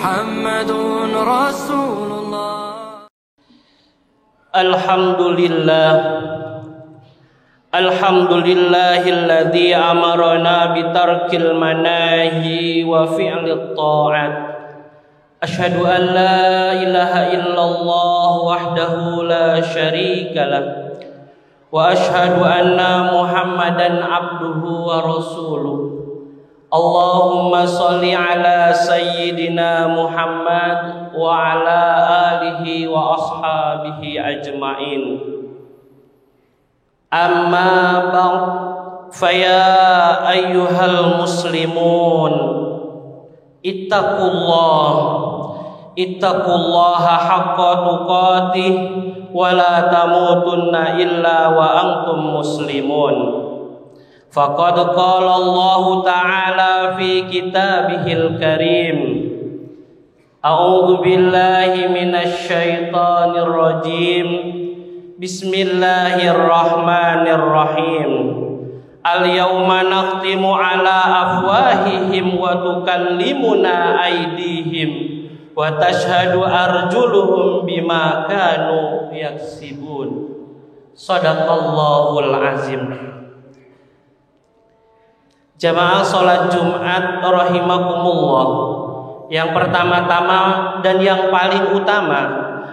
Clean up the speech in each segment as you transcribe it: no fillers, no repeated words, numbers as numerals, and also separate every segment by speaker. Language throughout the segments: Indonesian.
Speaker 1: محمد رسول الله.
Speaker 2: Alhamdulillahilladzi amarna bitarkil manahi wa fi'lit ta'at. Asyhadu an la ilaha illallah wahdahu la syarika lah. Wa asyhadu anna Muhammadan abduhu wa rasuluh. Allahumma sholli ala sayyidina Muhammad wa ala alihi wa ashabihi ajma'in. Amma ba'd, faya ayyuhal muslimun, ittaqullaha haqqa tuqatih wa la tamutunna illa wa antum muslimun. Faqad qala Allah ta'ala fi kitabihil karim, a'udzu billahi minasy syaithanir rajim. Bismillahirrahmanirrahim. Al-yawma nakhtimu ala afwahihim wa tukallimuna aydihim wa tashhadu arjuluhum bima kanu yaksibun. Shadaqallahul azim. Jamaah salat Jumat rahimakumullah. Yang pertama-tama dan yang paling utama,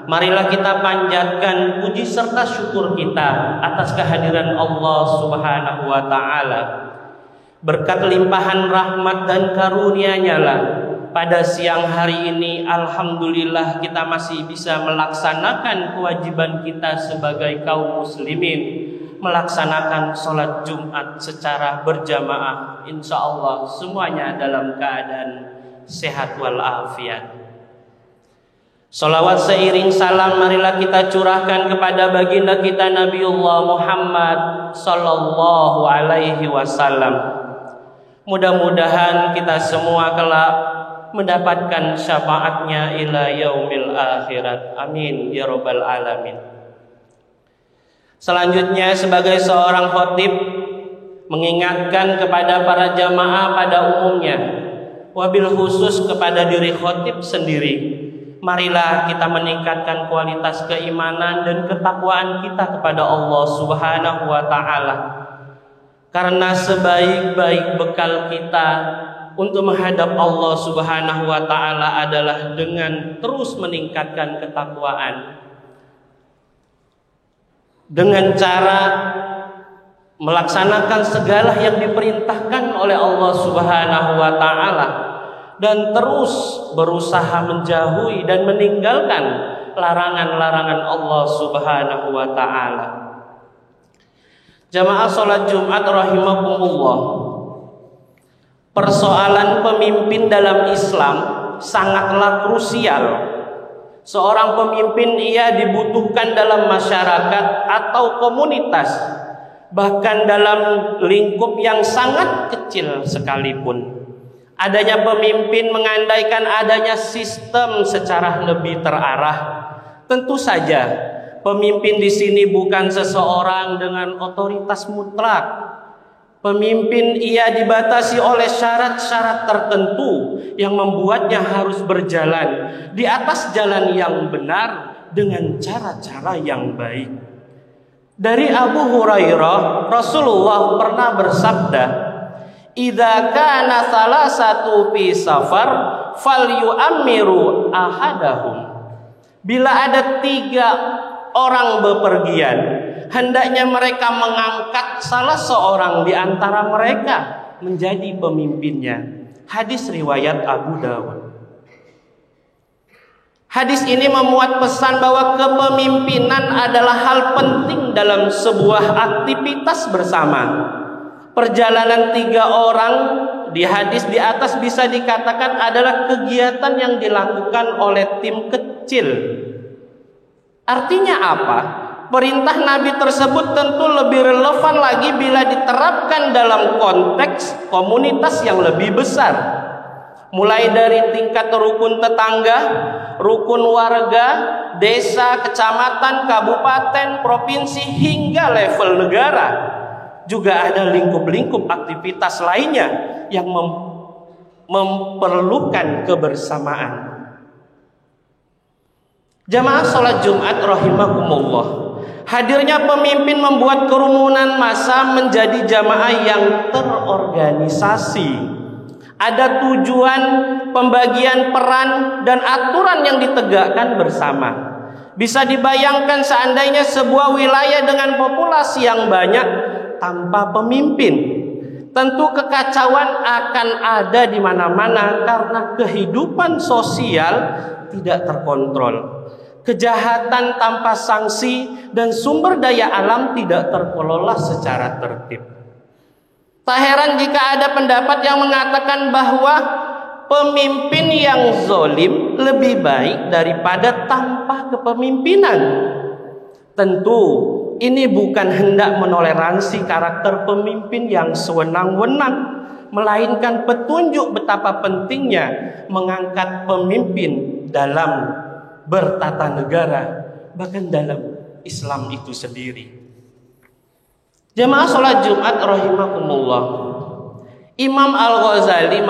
Speaker 2: marilah kita panjatkan puji serta syukur kita atas kehadiran Allah Subhanahu wa ta'ala. Berkat limpahan rahmat dan karunia-Nya lah, pada siang hari ini alhamdulillah kita masih bisa melaksanakan kewajiban kita sebagai kaum muslimin, melaksanakan sholat Jumat secara berjamaah. Insya Allah semuanya dalam keadaan sehat walafiat. Salawat seiring salam marilah kita curahkan kepada baginda kita Nabiullah Muhammad sallallahu alaihi wasallam. Mudah-mudahan kita semua kelak mendapatkan syafaatnya ila yaumil akhirat. Amin ya rabbal alamin. Selanjutnya sebagai seorang khatib mengingatkan kepada para jamaah pada umumnya, wabil khusus kepada diri khatib sendiri, marilah kita meningkatkan kualitas keimanan dan ketakwaan kita kepada Allah Subhanahu wa ta'ala. Karena sebaik-baik bekal kita untuk menghadap Allah Subhanahu wa ta'ala adalah dengan terus meningkatkan ketakwaan, dengan cara melaksanakan segala yang diperintahkan oleh Allah Subhanahu wa ta'ala, dan terus berusaha menjauhi dan meninggalkan larangan-larangan Allah Subhanahu wa ta'ala. Jamaah salat Jumat rahimakumullah, persoalan pemimpin dalam Islam sangatlah krusial. Seorang pemimpin ia dibutuhkan dalam masyarakat atau komunitas, bahkan dalam lingkup yang sangat kecil sekalipun. Adanya pemimpin mengandaikan adanya sistem secara lebih terarah. Tentu saja pemimpin di sini bukan seseorang dengan otoritas mutlak. Pemimpin ia dibatasi oleh syarat-syarat tertentu yang membuatnya harus berjalan di atas jalan yang benar dengan cara-cara yang baik. Dari Abu Hurairah, Rasulullah pernah bersabda, "Idza kana salasatu fi safar falyu'ammiru ahadahum." Bila ada 3 orang bepergian, hendaknya mereka mengangkat salah seorang di antara mereka menjadi pemimpinnya. Hadis riwayat Abu Dawud. Hadis ini memuat pesan bahwa kepemimpinan adalah hal penting dalam sebuah aktivitas bersama. Perjalanan 3 orang di hadis di atas bisa dikatakan adalah kegiatan yang dilakukan oleh tim kecil. Artinya apa? Perintah Nabi tersebut tentu lebih relevan lagi bila diterapkan dalam konteks komunitas yang lebih besar. Mulai dari tingkat rukun tetangga, rukun warga, desa, kecamatan, kabupaten, provinsi, hingga level negara. Juga ada lingkup-lingkup aktivitas lainnya yang memerlukan kebersamaan. Jamaah sholat Jumat rahimakumullah, hadirnya pemimpin membuat kerumunan massa menjadi jamaah yang terorganisasi. Ada tujuan, pembagian peran, dan aturan yang ditegakkan bersama. Bisa dibayangkan seandainya sebuah wilayah dengan populasi yang banyak tanpa pemimpin, tentu kekacauan akan ada di mana-mana karena kehidupan sosial tidak terkontrol. Kejahatan tanpa sanksi dan sumber daya alam tidak terkelola secara tertib. Tak heran jika ada pendapat yang mengatakan bahwa pemimpin yang zalim lebih baik daripada tanpa kepemimpinan. Tentu ini bukan hendak menoleransi karakter pemimpin yang sewenang-wenang, melainkan petunjuk betapa pentingnya mengangkat pemimpin dalam bertata negara, bahkan dalam Islam itu sendiri. Jamaah sholat Jumat rahimakumullah, Imam Al-Ghazali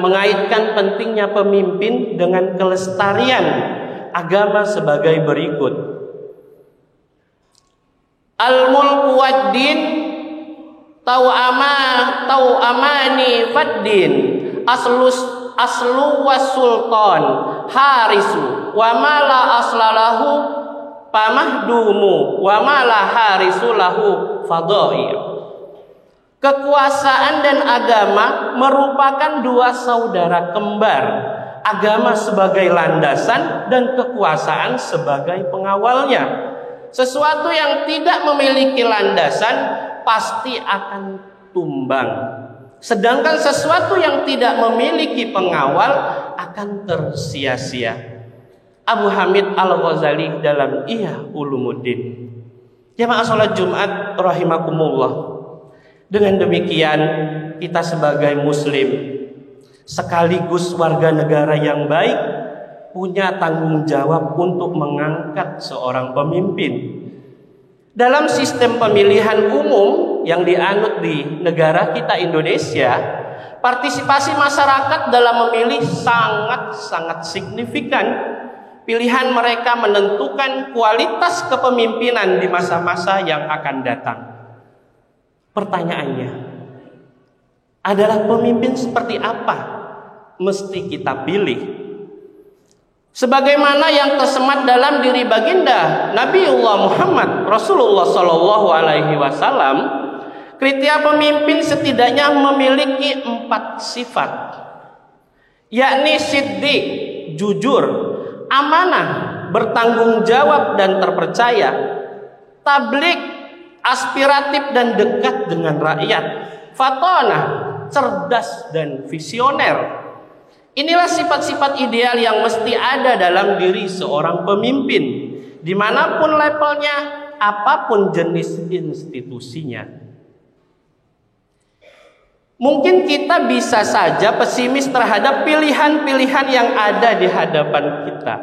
Speaker 2: mengaitkan pentingnya pemimpin dengan kelestarian agama sebagai berikut. Al-mulku wad-din tau'amani fad-din aslu was-sultan harisu wa mala aslalahu pamahdumu wa mala harisu lahu fadha'i. Kekuasaan dan agama merupakan dua saudara kembar. Agama sebagai landasan dan kekuasaan sebagai pengawalnya. Sesuatu yang tidak memiliki landasan pasti akan tumbang. Sedangkan sesuatu yang tidak memiliki pengawal akan tersia-sia. Abu Hamid Al-Ghazali dalam Ihya Ulumuddin. Jamaah sholat Jumat rahimakumullah. Dengan demikian kita sebagai muslim sekaligus warga negara yang baik punya tanggung jawab untuk mengangkat seorang pemimpin. Dalam sistem pemilihan umum yang dianut di negara kita Indonesia, partisipasi masyarakat dalam memilih sangat-sangat signifikan. Pilihan mereka menentukan kualitas kepemimpinan di masa-masa yang akan datang. Pertanyaannya adalah pemimpin seperti apa mesti kita pilih? Sebagaimana yang tersemat dalam diri baginda Nabiullah Muhammad Rasulullah Sallallahu Alaihi Wasallam, kriteria pemimpin setidaknya memiliki 4 sifat, yakni siddiq, jujur, amanah, bertanggung jawab dan terpercaya, tabligh, aspiratif dan dekat dengan rakyat, fatonah, cerdas dan visioner. Inilah sifat-sifat ideal yang mesti ada dalam diri seorang pemimpin, dimanapun levelnya, apapun jenis institusinya. Mungkin kita bisa saja pesimis terhadap pilihan-pilihan yang ada di hadapan kita,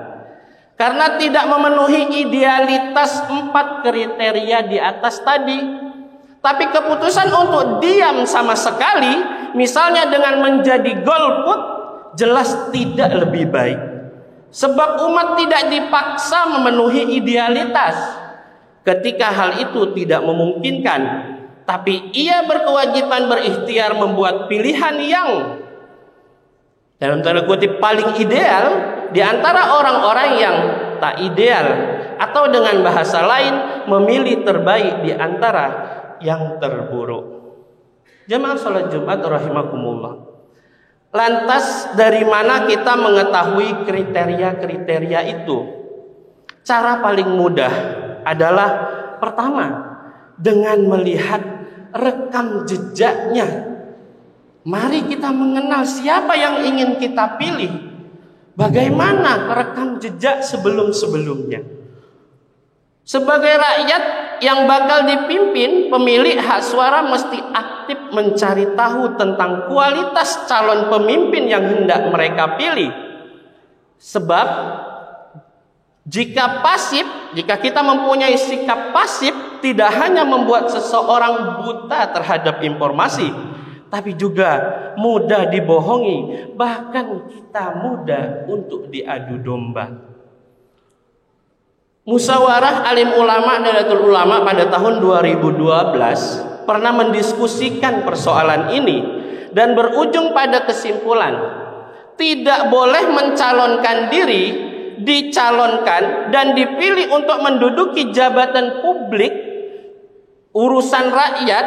Speaker 2: karena tidak memenuhi idealitas 4 kriteria di atas tadi. Tapi keputusan untuk diam sama sekali, misalnya dengan menjadi golput, jelas tidak lebih baik. Sebab umat tidak dipaksa memenuhi idealitas ketika hal itu tidak memungkinkan, tapi ia berkewajiban berikhtiar membuat pilihan yang dalam tanda kutip paling ideal di antara orang-orang yang tak ideal, atau dengan bahasa lain memilih terbaik di antara yang terburuk. Jamaah sholat Jumat rahimakumullah. Lantas dari mana kita mengetahui kriteria-kriteria itu? Cara paling mudah adalah pertama, dengan melihat rekam jejaknya. Mari kita mengenal siapa yang ingin kita pilih. Bagaimana rekam jejak sebelum-sebelumnya. Sebagai rakyat yang bakal dipimpin, pemilik hak suara mesti aktif mencari tahu tentang kualitas calon pemimpin yang hendak mereka pilih. Sebab jika kita mempunyai sikap pasif, tidak hanya membuat seseorang buta terhadap informasi, tapi juga mudah dibohongi, bahkan kita mudah untuk diadu domba. Musyawarah Alim Ulama Nahdlatul Ulama pada tahun 2012 pernah mendiskusikan persoalan ini dan berujung pada kesimpulan tidak boleh mencalonkan diri, dicalonkan dan dipilih untuk menduduki jabatan publik urusan rakyat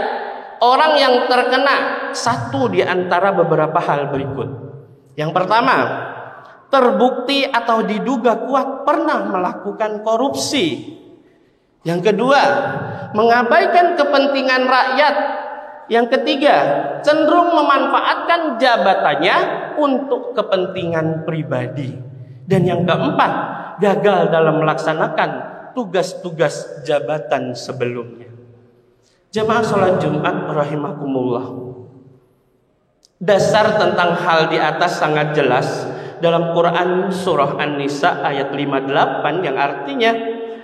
Speaker 2: orang yang terkena satu di antara beberapa hal berikut. Yang pertama, terbukti atau diduga kuat pernah melakukan korupsi. Yang kedua, mengabaikan kepentingan rakyat. Yang ketiga, cenderung memanfaatkan jabatannya untuk kepentingan pribadi. Dan yang keempat, gagal dalam melaksanakan tugas-tugas jabatan sebelumnya. Jamaah sholat Jumat rahimakumullah. Dasar tentang hal di atas sangat jelas dalam Quran surah An-Nisa ayat 58 yang artinya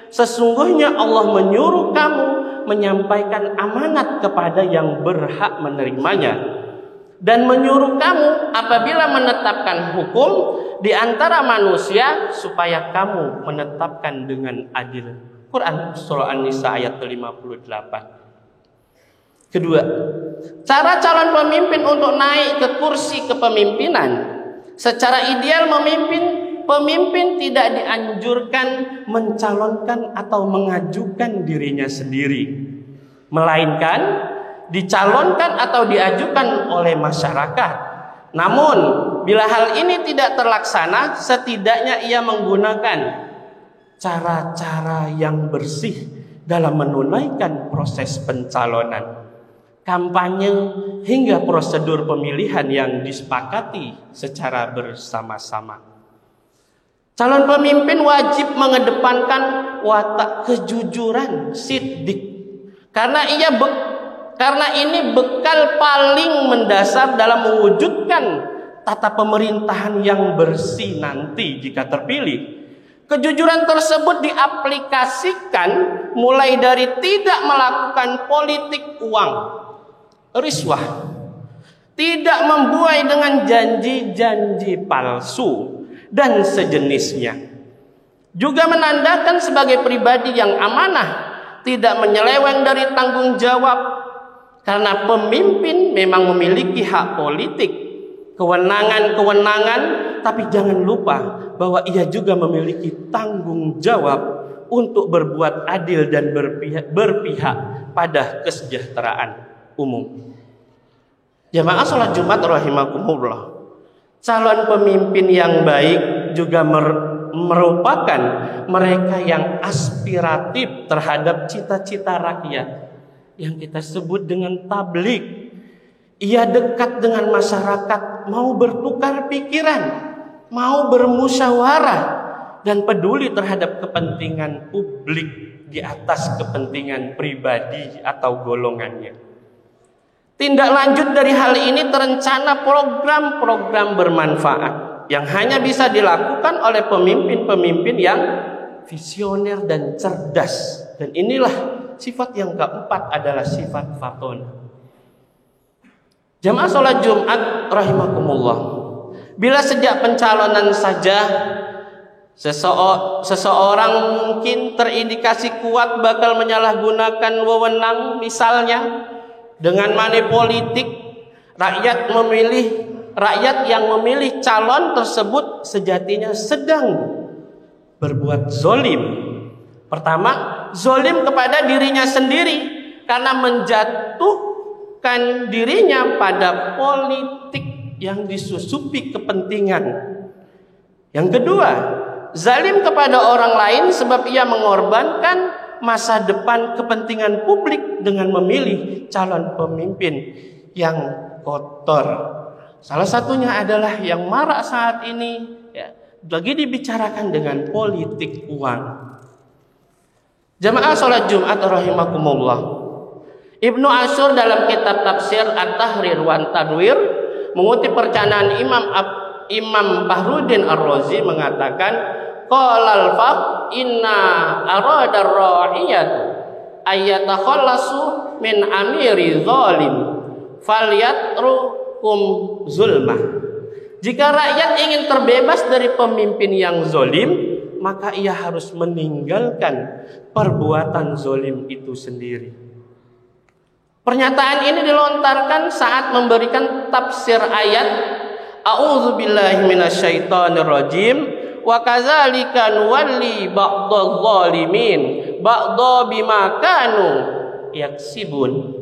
Speaker 2: sesungguhnya Allah menyuruh kamu menyampaikan amanat kepada yang berhak menerimanya dan menyuruh kamu apabila menetapkan hukum di antara manusia supaya kamu menetapkan dengan adil. Quran surah An-Nisa ayat 58. Kedua, cara calon pemimpin untuk naik ke kursi kepemimpinan. Secara ideal pemimpin tidak dianjurkan mencalonkan atau mengajukan dirinya sendiri, melainkan dicalonkan atau diajukan oleh masyarakat. Namun, bila hal ini tidak terlaksana, setidaknya ia menggunakan cara-cara yang bersih dalam menunaikan proses pencalonan, kampanye hingga prosedur pemilihan yang disepakati secara bersama-sama. Calon pemimpin wajib mengedepankan watak kejujuran, siddiq, karena ini bekal paling mendasar dalam mewujudkan tata pemerintahan yang bersih nanti jika terpilih. Kejujuran tersebut diaplikasikan mulai dari tidak melakukan politik uang, riswah, tidak membuai dengan janji-janji palsu dan sejenisnya. Juga menandakan sebagai pribadi yang amanah, tidak menyeleweng dari tanggung jawab, karena pemimpin memang memiliki hak politik, kewenangan-kewenangan, tapi jangan lupa bahwa ia juga memiliki tanggung jawab untuk berbuat adil dan berpihak pada kesejahteraan umum. Jamaah sholat Jumat rahimakumullah, calon pemimpin yang baik juga merupakan mereka yang aspiratif terhadap cita-cita rakyat yang kita sebut dengan tabligh. Ia dekat dengan masyarakat, mau bertukar pikiran, mau bermusyawarah, dan peduli terhadap kepentingan publik di atas kepentingan pribadi atau golongannya. Tindak lanjut dari hal ini terencana program-program bermanfaat yang hanya bisa dilakukan oleh pemimpin-pemimpin yang visioner dan cerdas. Dan inilah sifat yang keempat adalah sifat faton. Jamaah sholat Jumat rahimakumullah, bila sejak pencalonan saja seseorang mungkin terindikasi kuat bakal menyalahgunakan wewenang, misalnya dengan money politik, rakyat yang memilih calon tersebut sejatinya sedang berbuat zolim. Pertama, zolim kepada dirinya sendiri karena menjatuhkan dirinya pada politik yang disusupi kepentingan. Yang kedua, zalim kepada orang lain sebab ia mengorbankan masa depan kepentingan publik dengan memilih calon pemimpin yang kotor. Salah satunya adalah yang marak saat ini, lagi dibicarakan dengan politik uang. Jamaah sholat Jumat rahimakumullah, Ibnu Ashur dalam kitab tafsir At-Tahrir wa Tanwir mengutip perkataan Imam Bahruddin Ar-Razi mengatakan, qala al-faq inna arada ar-ra'iyat ayatakhallasu min amiri zalim falyatrukum zulmah. Jika rakyat ingin terbebas dari pemimpin yang zalim, maka ia harus meninggalkan perbuatan zolim itu sendiri. Pernyataan ini dilontarkan saat memberikan tafsir ayat A'udzubillahi minasyaitonirrajim wa kadzalika nuwalli ba'dadh zalimin ba'dha bima kanu yaksibun.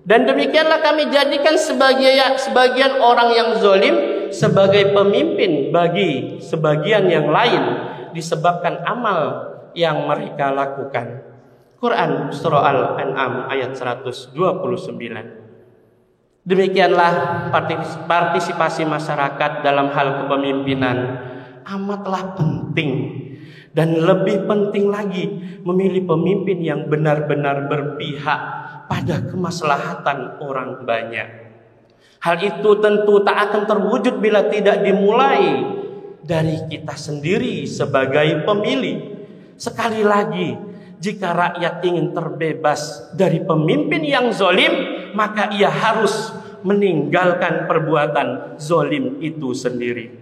Speaker 2: Dan demikianlah kami jadikan sebagian orang yang zalim sebagai pemimpin bagi sebagian yang lain disebabkan amal yang mereka lakukan. Quran surah Al-An'am ayat 129. Demikianlah partisipasi masyarakat dalam hal kepemimpinan amatlah penting. Dan lebih penting lagi memilih pemimpin yang benar-benar berpihak pada kemaslahatan orang banyak. Hal itu tentu tak akan terwujud bila tidak dimulai dari kita sendiri sebagai pemilih. Sekali lagi, jika rakyat ingin terbebas dari pemimpin yang zalim, maka ia harus meninggalkan perbuatan zalim itu sendiri.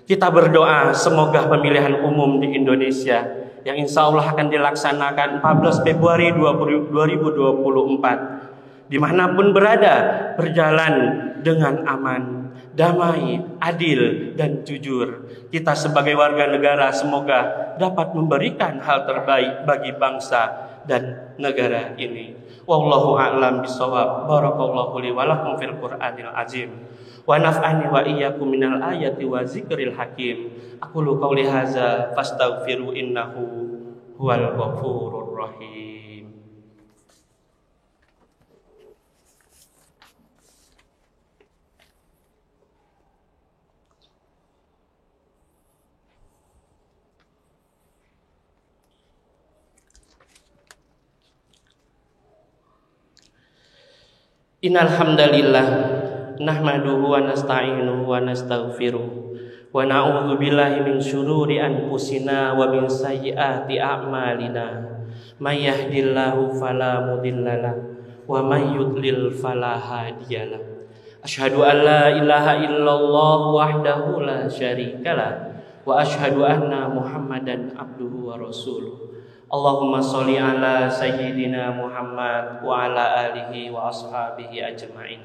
Speaker 2: Kita berdoa semoga pemilihan umum di Indonesia yang insya Allah akan dilaksanakan 14 Februari 2024 dimanapun berada berjalan dengan aman, damai, adil, dan jujur. Kita sebagai warga negara semoga dapat memberikan hal terbaik bagi bangsa dan negara ini. Wallahu a'lam bishawab. Barakallahu li wa lakum fil Qur'anil azim. Wa naf'ani wa iyyakum minal ayati wa zikril hakim. Aqulu qawli hadza fastaghfiru innahu huwal ghafurur rahim. Innal hamdalillah nahmaduhu wa nasta'inuhu wa nastaghfiruh wa na'udzu billahi min syururi anfusina wa min sayyiati a'malina may yahdihillahu fala mudhillalah wa may yudlil fala hadiyalah. Asyhadu an la ilaha illallah wahdahu la syarikalah wa asyhadu anna Muhammadan abduhu wa rasuluh. Allahumma sholli ala sayyidina Muhammad wa ala alihi wa ashabihi ajma'in.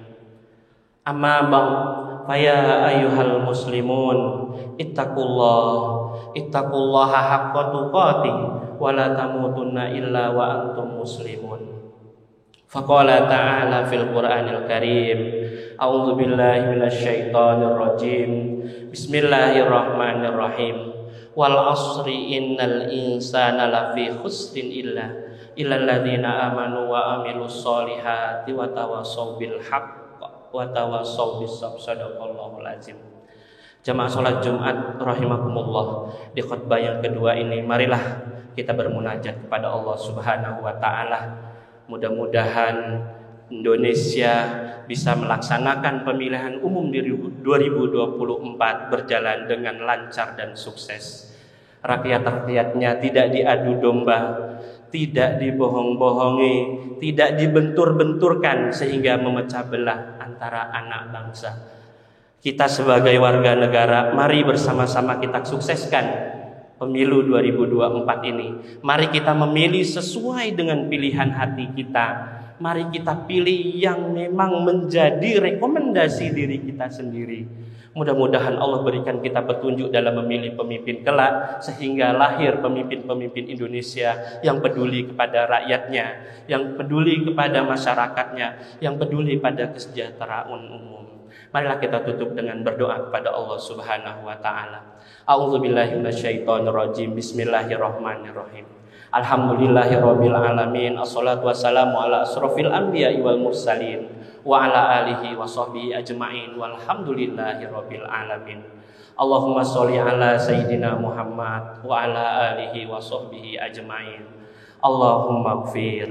Speaker 2: Amma ba'd, faya ayyuhal muslimun ittaqullaha haqqa tuqatih wa la tamutunna illa wa antum muslimun. Faqala ta'ala fil Qur'anil Karim, a'udzu billahi minasyaitonir rajim. Bismillahirrahmanirrahim. Wal asri innal insana lafi khusrin illal ladzina amanu wa amilus solihati wa tawassaw bil haqq wa tawassaw bis sabr. Shadaqallahul azim. Jamaah salat Jumat rahimakumullah, di khutbah yang kedua ini marilah kita bermunajat kepada Allah Subhanahu wa taala. Mudah-mudahan Indonesia bisa melaksanakan pemilihan umum di 2024 berjalan dengan lancar dan sukses. Rakyat-rakyatnya tidak diadu domba, tidak dibohong-bohongi, tidak dibentur-benturkan sehingga memecah belah antara anak bangsa. Kita sebagai warga negara, mari bersama-sama kita sukseskan pemilu 2024 ini. Mari kita memilih sesuai dengan pilihan hati kita. Mari kita pilih yang memang menjadi rekomendasi diri kita sendiri. Mudah-mudahan Allah berikan kita petunjuk dalam memilih pemimpin kelak, sehingga lahir pemimpin-pemimpin Indonesia yang peduli kepada rakyatnya, yang peduli kepada masyarakatnya, yang peduli pada kesejahteraan umum. Marilah kita tutup dengan berdoa kepada Allah Subhanahu wa taala. A'udzubillahi minasyaitonirrajim. Bismillahirrahmanirrahim. Alhamdulillahirabbil alamin. Assalatu wassalamu ala asrofil anbiya'i wal mursalin wa ala alihi wa sahbihi ajma'in walhamdulillahirabbil alamin. Allahumma sholli ala sayyidina Muhammad wa ala alihi wa sahbihi ajma'in. Allahumma ighfir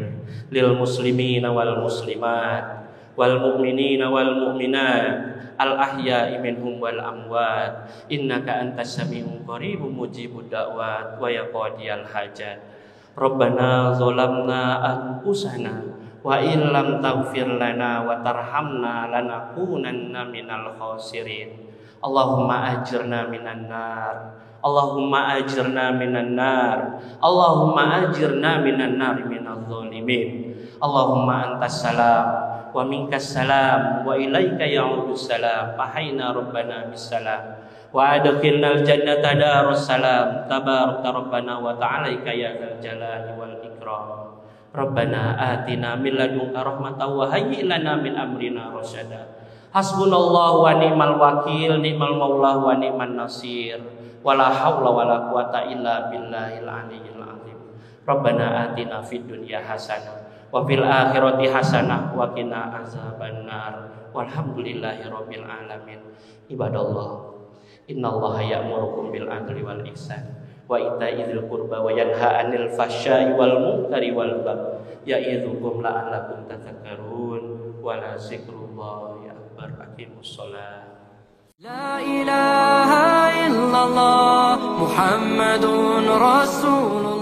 Speaker 2: lil muslimina wal muslimat wal mu'minina wal mu'minat al ahya'i minhum wal amwat innaka antas sami'un qaribun mujibud da'wat wa ya qadiyal hajat. Rabbana zalamna anfusana wa illam taghfir lana wa tarhamna lanakunanna minal khasirin. Allahumma ajirna minan nar. Allahumma ajirna minan nar. Allahumma ajirna minan nar minadh dhalimin. Allahumma antas salam wa minkas salam wa ilaika ya'udus salam. Fahayna rabbana bisalam wa adkhilnal jannata darus salam. Tabarakta rabbana wa ta'alaika ya dzal jalali wal ikram. Rabbana atina min ladunka rahmatan wa hayyi lana min amrina rasyada. Hasbunallahu wa ni'mal wakil, ni'mal maula wa ni'man nasir. Wala haula wala quwata illa billahil aliyyil azim. Rabbana atina fid dunya hasanah wa fil akhirati hasanah wa qina azabannar. Walhamdulillahi rabbil alamin. Ibadallah, innallaha ya'murukum bil adli wal ihsan wa ita'idzil qurba wa yanha 'anil fahsya'i wal munkari wal baghi ya'idzukum la'allakum tadhakkarun. Wa la zikrullahi akbar. Aqimus shalah.
Speaker 1: لا إله إلا الله محمد رسول الله.